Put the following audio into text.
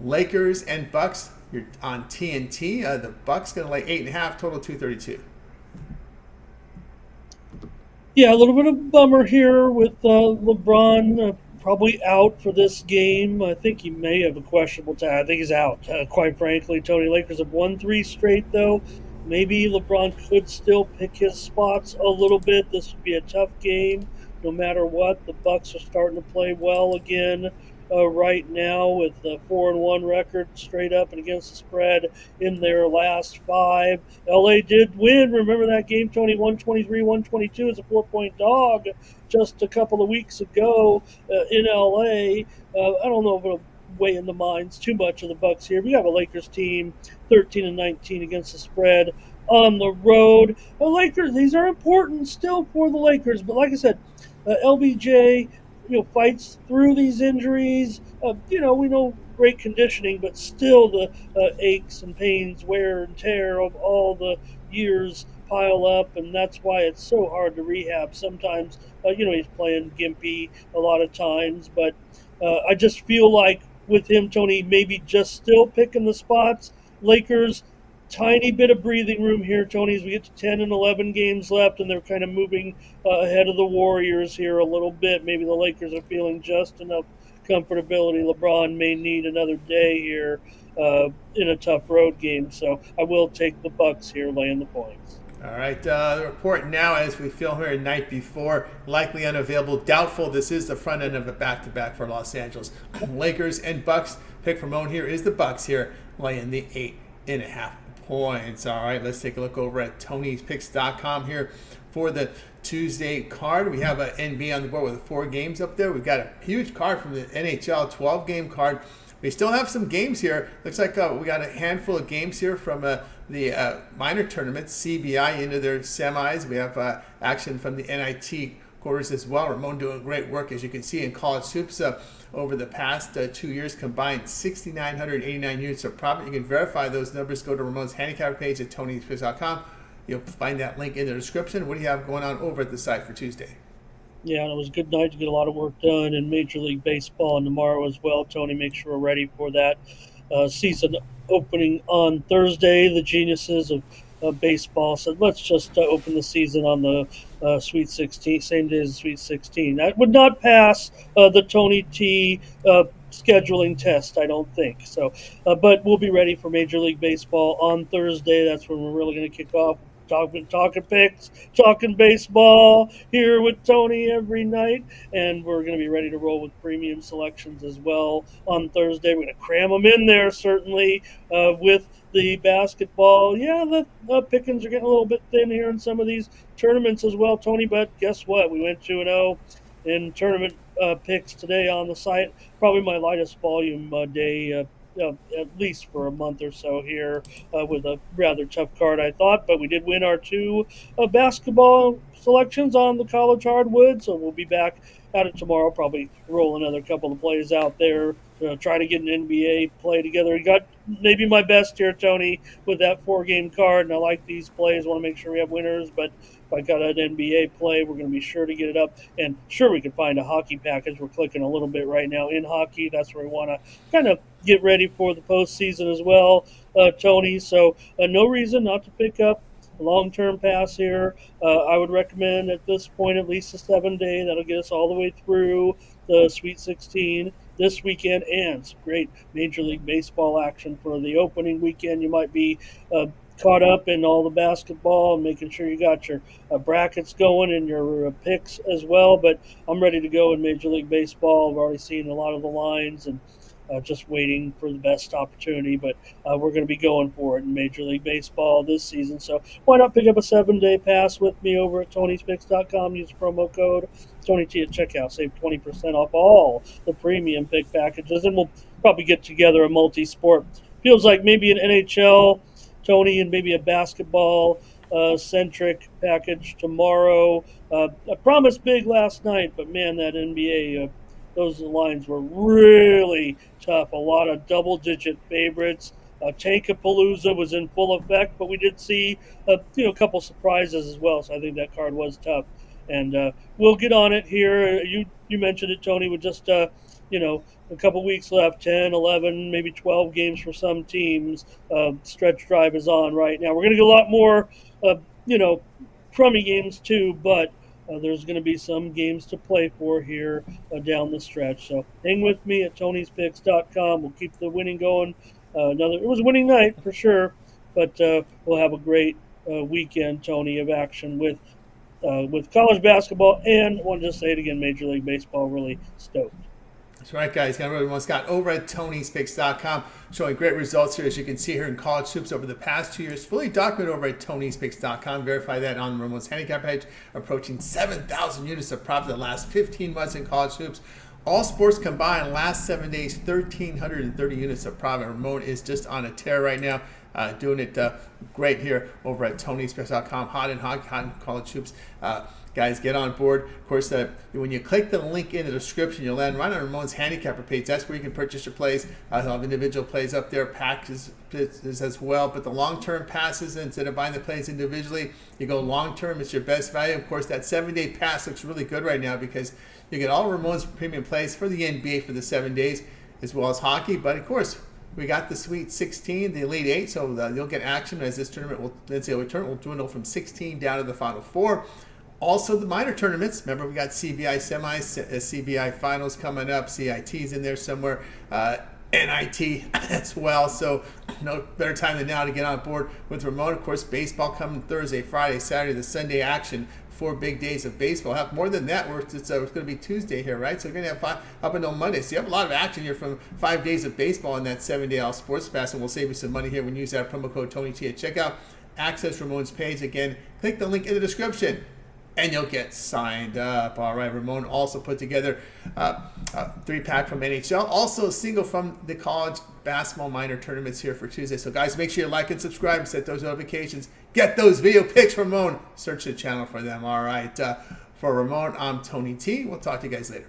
Lakers and Bucks. You're on TNT. The Bucks going to lay 8.5, total 232. Yeah, a little bit of bummer here with LeBron probably out for this game. I think he may have a questionable tag. I think he's out, quite frankly. Tony, Lakers have won three straight, though. Maybe LeBron could still pick his spots a little bit. This would be a tough game no matter what. The Bucks are starting to play well again right now with a 4-1 record straight up and against the spread in their last five. LA did win. Remember that game, Tony? 123, 122 as a 4-point dog just a couple of weeks ago in LA. I don't know if it'll weigh in the minds too much of the Bucks here. We have a Lakers team 13 and 19 against the spread on the road. The Lakers, these are important still for the Lakers, but like I said, LBJ, fights through these injuries. We know great conditioning, but still the aches and pains, wear and tear of all the years pile up, and that's why it's so hard to rehab. Sometimes, he's playing gimpy a lot of times, but I just feel like with him, Tony, maybe just still picking the spots. Lakers, tiny bit of breathing room here, Tony, as we get to 10 and 11 games left, and they're kind of moving ahead of the Warriors here a little bit. Maybe the Lakers are feeling just enough comfortability. LeBron may need another day here in a tough road game, so I will take the Bucks here, laying the points. All right, the report now as we film here night before, likely unavailable, doubtful. This is the front end of a back-to-back for Los Angeles. Lakers and Bucks. Pick for Ramon here is the Bucks here, laying the 8.5 points. All right, let's take a look over at Tony'sPicks.com here for the Tuesday card. We have an NBA on the board with 4 games up there. We've got a huge card from the NHL, 12-game card. We still have some games here. Looks like we got a handful of games here from the minor tournaments, CBI into their semis. We have action from the NIT quarters as well. Ramon doing great work, as you can see, in college hoops over the past 2 years, combined 6,989 units of profit. You can verify those numbers. Go to Ramon's handicap page at Tony'sPicks.com. You'll find that link in the description. What do you have going on over at the site for Tuesday? Yeah, and it was a good night to get a lot of work done in Major League Baseball, and tomorrow as well. Tony, make sure we're ready for that season opening on Thursday. The geniuses of baseball said, let's just open the season on the Sweet 16, same day as the Sweet 16. That would not pass the Tony T scheduling test, I don't think. So, but we'll be ready for Major League Baseball on Thursday. That's when we're really going to kick off. Talking picks, talking baseball here with Tony every night, and we're going to be ready to roll with premium selections as well on Thursday. We're going to cram them in there certainly with the basketball. Yeah, the pickings are getting a little bit thin here in some of these tournaments as well, Tony. But guess what? We went 2-0 in tournament picks today on the site. Probably my lightest volume day. At least for a month or so here with a rather tough card, I thought. But we did win our 2 basketball selections on the college hardwood, so we'll be back at it tomorrow. Probably roll another couple of plays out there to try to get an NBA play together. We got maybe my best here, Tony, with that 4-game card, and I like these plays. Want to make sure we have winners, but if I got an NBA play, we're going to be sure to get it up. And sure, we can find a hockey package. We're clicking a little bit right now in hockey. That's where we want to kind of get ready for the postseason as well, Tony. So no reason not to pick up a long-term pass here. I would recommend at this point at least a 7-day. That'll get us all the way through the Sweet 16 this weekend, and some great Major League Baseball action for the opening weekend. You might be caught up in all the basketball and making sure you got your brackets going and your picks as well. But I'm ready to go in Major League Baseball. I've already seen a lot of the lines and just waiting for the best opportunity. But we're going to be going for it in Major League Baseball this season. So why not pick up a 7-day pass with me over at Tony'sPicks.com. Use promo code Tony T at checkout. Save 20% off all the premium pick packages. And we'll probably get together a multi-sport. Feels like maybe an NHL, Tony, and maybe a basketball centric package tomorrow. I promised big last night, but man, that NBA, those lines were really tough. A lot of double-digit favorites. Tankapalooza was in full effect, but we did see a couple surprises as well. So I think that card was tough, and we'll get on it here. You mentioned it, Tony, with just a couple weeks left, 10, 11, maybe 12 games for some teams. Stretch drive is on right now. We're going to get a lot more, uh, you know, crummy games too, but there's going to be some games to play for here down the stretch. So hang with me at Tony'sPicks.com. We'll keep the winning going. It was a winning night for sure, but we'll have a great weekend, Tony, of action with college basketball, and I want to just say it again, Major League Baseball. Really stoked. That's right, guys. Got everyone Scott over at Tony'sPicks.com, showing great results here, as you can see here in college hoops over the past 2 years. Fully documented over at Tony'sPicks.com. Verify that on Ramon's handicap page. Approaching 7,000 units of profit the last 15 months in college hoops. All sports combined, last 7 days, 1,330 units of profit. Ramon is just on a tear right now. Doing it great here over at Tony'sPicks.com. Hot and hot in college hoops. Guys, get on board. Of course, when you click the link in the description, you'll land right on Ramon's handicapper page. That's where you can purchase your plays. I'll have individual plays up there, packages as well. But the long-term passes, instead of buying the plays individually, you go long-term. It's your best value. Of course, that 7-day pass looks really good right now because you get all Ramon's premium plays for the NBA for the 7 days, as well as hockey. But, of course, we got the Sweet 16, the Elite 8, so you'll get action as this tournament will dwindle from 16 down to the Final 4. Also, the minor tournaments. Remember, we got CBI semis, CBI finals coming up, CIT's in there somewhere, NIT as well. So, no better time than now to get on board with Ramon. Of course, baseball coming Thursday, Friday, Saturday, the Sunday action. 4 big days of baseball. Heck, more than that, it's going to be Tuesday here, right? So we're going to have 5 up until Monday. So you have a lot of action here from 5 days of baseball in that 7-day all sports pass, and we'll save you some money here when you use that promo code TonyT at checkout. Access Ramon's page. Again, click the link in the description, and you'll get signed up. All right, Ramon also put together a 3-pack from NHL, also a single from the college basketball minor tournaments here for Tuesday. So, guys, make sure you like and subscribe and set those notifications. Get those video picks from Ramon. Search the channel for them. All right, for Ramon, I'm Tony T. We'll talk to you guys later.